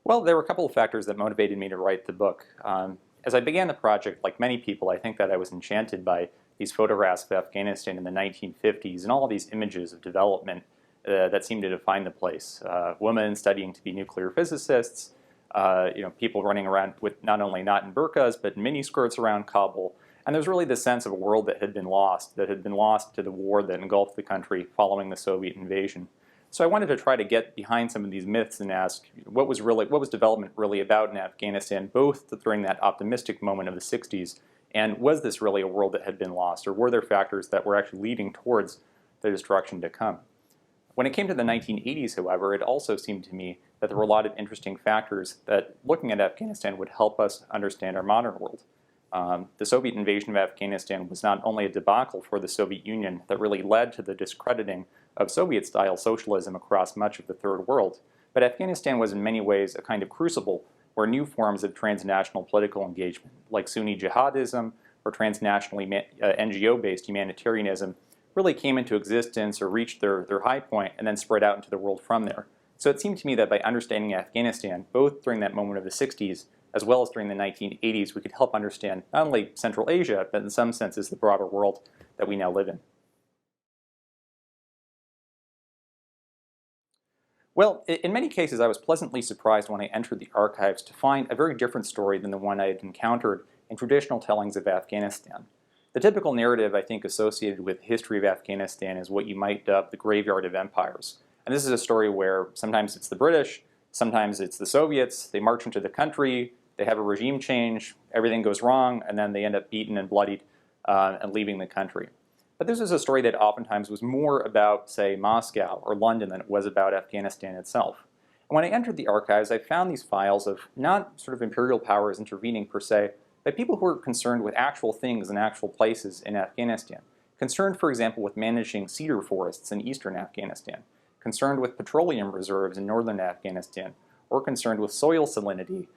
Well, there were a couple of factors that motivated me to write the book. As I began the project, like many people, I think that I was enchanted by these photographs of Afghanistan in the 1950s and all of these images of development that seemed to define the place. Women studying to be nuclear physicists, people running around with not in burqas, but in miniskirts around Kabul. And there's really this sense of a world that had been lost to the war that engulfed the country following the Soviet invasion. So I wanted to try to get behind some of these myths and ask what was development really about in Afghanistan, both during that optimistic moment of the 60s, and was this really a world that had been lost, or were there factors that were actually leading towards the destruction to come? When it came to the 1980s, however, it also seemed to me that there were a lot of interesting factors that, looking at Afghanistan, would help us understand our modern world. The Soviet invasion of Afghanistan was not only a debacle for the Soviet Union that really led to the discrediting of Soviet-style socialism across much of the Third World, but Afghanistan was in many ways a kind of crucible where new forms of transnational political engagement, like Sunni jihadism or transnational NGO-based humanitarianism, really came into existence or reached their high point and then spread out into the world from there. So it seemed to me that by understanding Afghanistan, both during that moment of the 60s as well as during the 1980s, we could help understand not only Central Asia, but in some senses the broader world that we now live in. Well, in many cases, I was pleasantly surprised when I entered the archives to find a very different story than the one I had encountered in traditional tellings of Afghanistan. The typical narrative, I think, associated with the history of Afghanistan is what you might dub the graveyard of empires. And this is a story where sometimes it's the British, sometimes it's the Soviets, they march into the country, they have a regime change, everything goes wrong, and then they end up beaten and bloodied and leaving the country. But this is a story that oftentimes was more about, say, Moscow or London than it was about Afghanistan itself. And when I entered the archives, I found these files of not sort of imperial powers intervening per se, but people who were concerned with actual things and actual places in Afghanistan. Concerned, for example, with managing cedar forests in eastern Afghanistan, concerned with petroleum reserves in northern Afghanistan, or concerned with soil salinity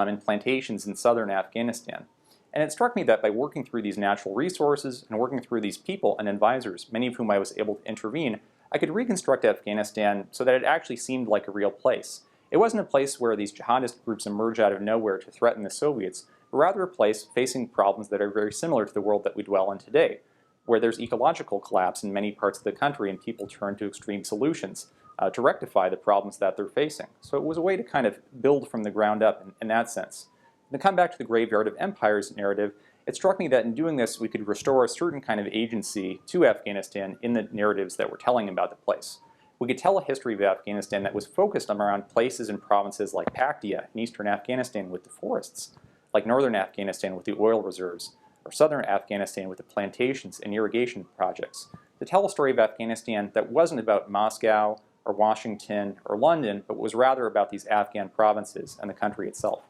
in plantations in southern Afghanistan. And it struck me that by working through these natural resources and working through these people and advisors, many of whom I was able to intervene, I could reconstruct Afghanistan so that it actually seemed like a real place. It wasn't a place where these jihadist groups emerge out of nowhere to threaten the Soviets, but rather a place facing problems that are very similar to the world that we dwell in today, where there's ecological collapse in many parts of the country and people turn to extreme solutions to rectify the problems that they're facing. So it was a way to kind of build from the ground up in that sense. To come back to the graveyard of empires narrative, it struck me that in doing this we could restore a certain kind of agency to Afghanistan in the narratives that we're telling about the place. We could tell a history of Afghanistan that was focused around places and provinces like Paktia in eastern Afghanistan with the forests, like northern Afghanistan with the oil reserves, or southern Afghanistan with the plantations and irrigation projects. To tell a story of Afghanistan that wasn't about Moscow or Washington or London, but was rather about these Afghan provinces and the country itself.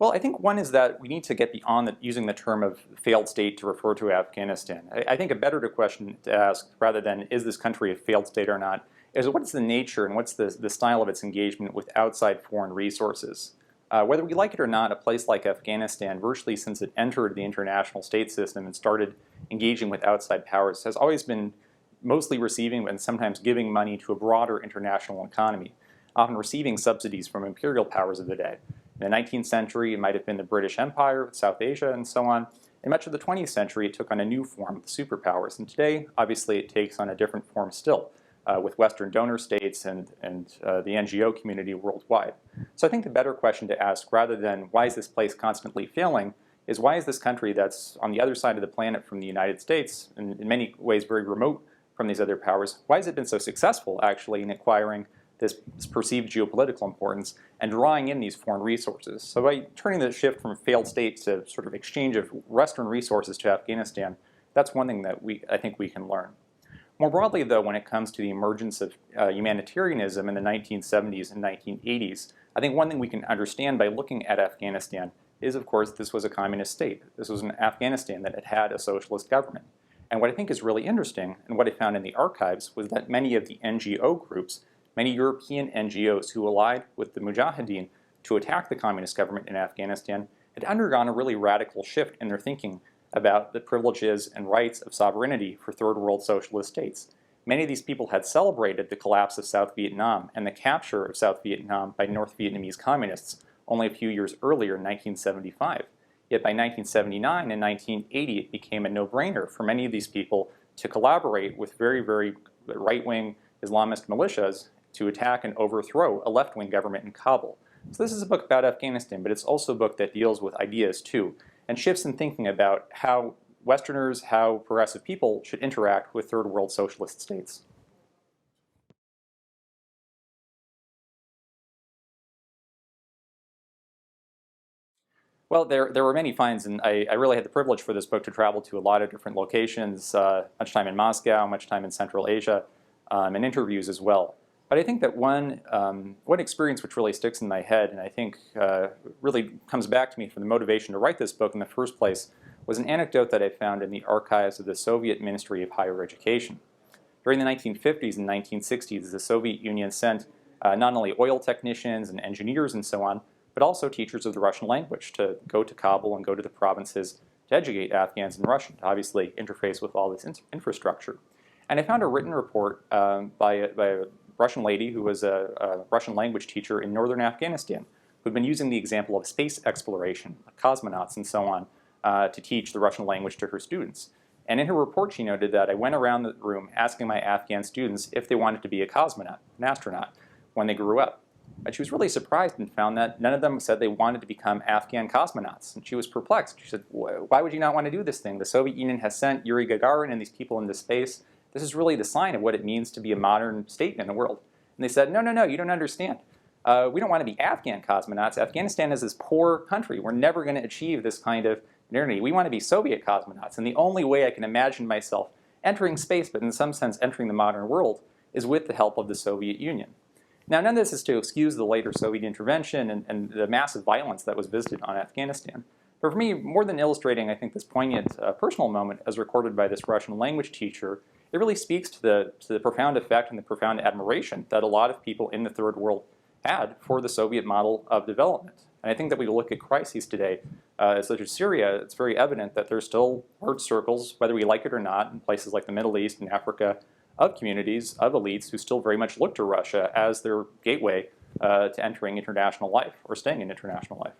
Well, I think one is that we need to get beyond using the term of failed state to refer to Afghanistan. I think a better question to ask, rather than is this country a failed state or not, is what's the nature and what's the style of its engagement with outside foreign resources. Whether we like it or not, a place like Afghanistan, virtually since it entered the international state system and started engaging with outside powers, has always been mostly receiving and sometimes giving money to a broader international economy, often receiving subsidies from imperial powers of the day. In the 19th century, it might have been the British Empire, South Asia, and so on. In much of the 20th century, it took on a new form, the superpowers. And today, obviously, it takes on a different form still, with Western donor states and the NGO community worldwide. So I think the better question to ask, rather than why is this place constantly failing, is why is this country that's on the other side of the planet from the United States, and in many ways very remote from these other powers, why has it been so successful, actually, in acquiring this perceived geopolitical importance and drawing in these foreign resources? So by turning the shift from failed state to sort of exchange of Western resources to Afghanistan, that's one thing that I think we can learn. More broadly, though, when it comes to the emergence of humanitarianism in the 1970s and 1980s, I think one thing we can understand by looking at Afghanistan is, of course, this was a communist state. This was an Afghanistan that had had a socialist government. And what I think is really interesting, and what I found in the archives, was that many of the NGO groups, many European NGOs who allied with the Mujahideen to attack the communist government in Afghanistan, had undergone a really radical shift in their thinking about the privileges and rights of sovereignty for third world socialist states. Many of these people had celebrated the collapse of South Vietnam and the capture of South Vietnam by North Vietnamese communists only a few years earlier in 1975. Yet by 1979 and 1980, it became a no-brainer for many of these people to collaborate with very, very right-wing Islamist militias to attack and overthrow a left-wing government in Kabul. So this is a book about Afghanistan, but it's also a book that deals with ideas too, and shifts in thinking about how Westerners, how progressive people should interact with third world socialist states. Well, there were many finds, and I really had the privilege for this book to travel to a lot of different locations, much time in Moscow, much time in Central Asia, and interviews as well. But I think that one experience which really sticks in my head, and I think really comes back to me from the motivation to write this book in the first place, was an anecdote that I found in the archives of the Soviet Ministry of Higher Education. During the 1950s and 1960s, the Soviet Union sent not only oil technicians and engineers and so on, but also teachers of the Russian language to go to Kabul and go to the provinces to educate Afghans in Russian, to obviously interface with all this infrastructure. And I found a written report by a Russian lady who was a Russian language teacher in northern Afghanistan, who'd been using the example of space exploration, cosmonauts and so on, to teach the Russian language to her students. And in her report, she noted that I went around the room asking my Afghan students if they wanted to be a cosmonaut, an astronaut, when they grew up. And she was really surprised and found that none of them said they wanted to become Afghan cosmonauts. And she was perplexed. She said, why would you not want to do this thing? The Soviet Union has sent Yuri Gagarin and these people into space. This is really the sign of what it means to be a modern state in the world. And they said, no, you don't understand. We don't want to be Afghan cosmonauts. Afghanistan is this poor country. We're never going to achieve this kind of modernity. We want to be Soviet cosmonauts. And the only way I can imagine myself entering space, but in some sense entering the modern world, is with the help of the Soviet Union. Now, none of this is to excuse the later Soviet intervention and the massive violence that was visited on Afghanistan. But for me, more than illustrating, I think, this poignant personal moment as recorded by this Russian language teacher, it really speaks to the profound effect and the profound admiration that a lot of people in the third world had for the Soviet model of development. And I think that we look at crises today, such as Syria, it's very evident that there's still large circles, whether we like it or not, in places like the Middle East and Africa, of communities, of elites who still very much look to Russia as their gateway to entering international life or staying in international life.